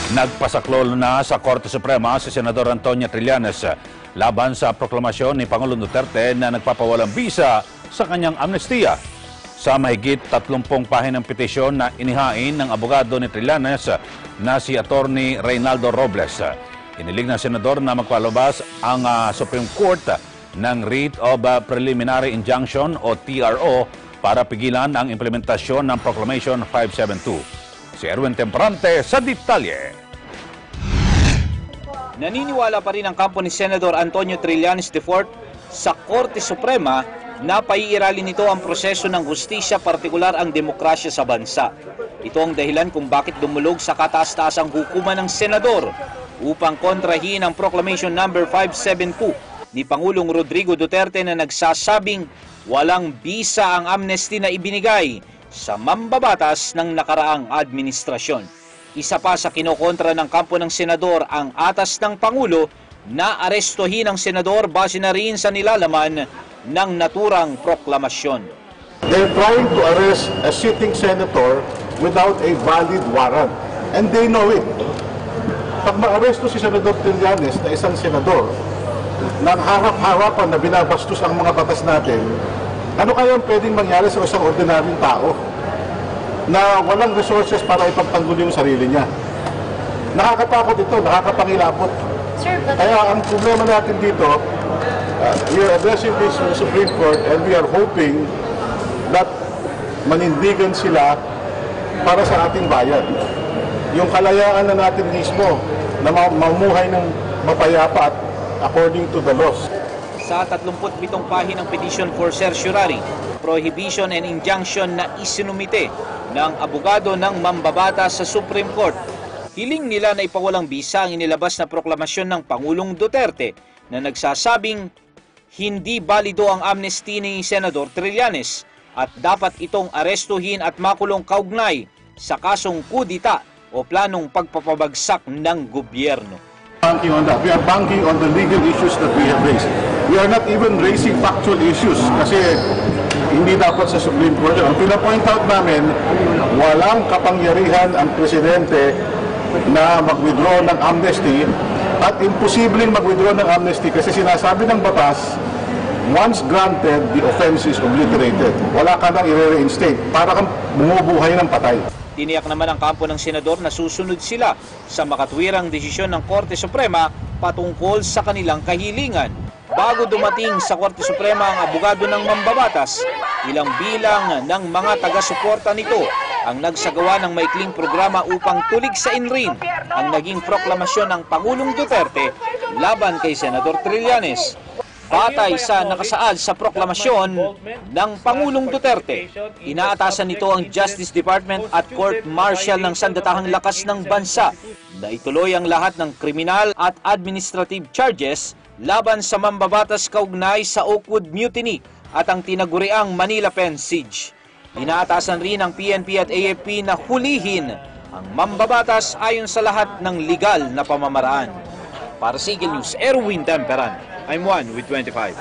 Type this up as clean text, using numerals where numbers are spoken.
Nagpasaklolo na sa Korte Suprema si Senador Antonio Trillanes laban sa proklamasyon ni Pangulong Duterte na nagpapawalang bisa sa kanyang amnestiya. Sa mahigit 30 pahinang petisyon na inihain ng abogado ni Trillanes na si Attorney Reynaldo Robles. Inilig ng Senador na magpalabas ang Supreme Court ng Writ of Preliminary Injunction o TRO para pigilan ang implementasyon ng Proclamation 572. Si Erwin Temperante sa detalye. Naniniwala pa rin ang kampo ni Senador Antonio Trillanes IV sa Korte Suprema na paiiralin nito ang proseso ng hustisya, partikular ang demokrasya sa bansa. Ito ang dahilan kung bakit dumulog sa kataas-taasang hukuman ng Senador upang kontrahin ang Proclamation No. 572 ni Pangulong Rodrigo Duterte na nagsasabing walang bisa ang amnesty na ibinigay sa mambabatas ng nakaraang administrasyon. Isa pa sa kinokontra ng kampo ng Senador ang atas ng Pangulo na arestuhin ang Senador base na rin sa nilalaman ng naturang proklamasyon. They're trying to arrest a sitting senator without a valid warrant. And they know it. Pag maaresto si Senador Trillanes na isang senador na harap-harapan na binabastos ang mga batas natin, ano kaya pwedeng mangyari sa isang ordinaryong tao na walang resources para ipagtanggol yung sarili niya? Nakakatakot ito, nakakapangilapot. Kaya ang problema natin dito, we are addressing this to the Supreme Court and we are hoping that manindigan sila para sa ating bayan. Yung kalayaan na natin mismo na mamuhay ng mapayapa at according to the laws. Sa 37 pahinang petition for certiorari, prohibition and injunction na isinumite ng abogado ng mambabatas sa Supreme Court, hiling nila na ipawalang bisa ang inilabas na proklamasyon ng Pangulong Duterte na nagsasabing hindi balido ang amnesty ni Senador Trillanes at dapat itong arestuhin at makulong kaugnay sa kasong kudita o planong pagpapabagsak ng gobyerno. Banking on that. We are banking on the legal issues that we have raised. We are not even raising factual issues kasi hindi dapat sa Supreme Court. Ang pinapoint out namin, walang kapangyarihan ang Presidente na mag-withdraw ng amnesty at imposibleng mag-withdraw ng amnesty kasi sinasabi ng batas, once granted, the offense is obliterated. Wala ka nang i-reinstate. Para kang bumubuhay ng patay. Tiniyak naman ang kampo ng Senador na susunod sila sa makatwirang desisyon ng Korte Suprema patungkol sa kanilang kahilingan. Bago dumating sa Korte Suprema ang abogado ng mambabatas, ilang bilang ng mga taga-suporta nito ang nagsagawa ng maikling programa upang tulig sa inrin ang naging proklamasyon ng Pangulong Duterte laban kay Senador Trillanes. Batay sa nakasaad sa proklamasyon ng Pangulong Duterte, inaatasan nito ang Justice Department at Court Martial ng Sandatahang Lakas ng Bansa na ituloy ang lahat ng kriminal at administrative charges laban sa mambabatas kaugnay sa Oakwood Mutiny at ang tinaguriang Manila Pen Siege. Inaatasan rin ng PNP at AFP na hulihin ang mambabatas ayon sa lahat ng legal na pamamaraan. Para sa Eagle News, Erwin Temperante. I'm 1 with 25.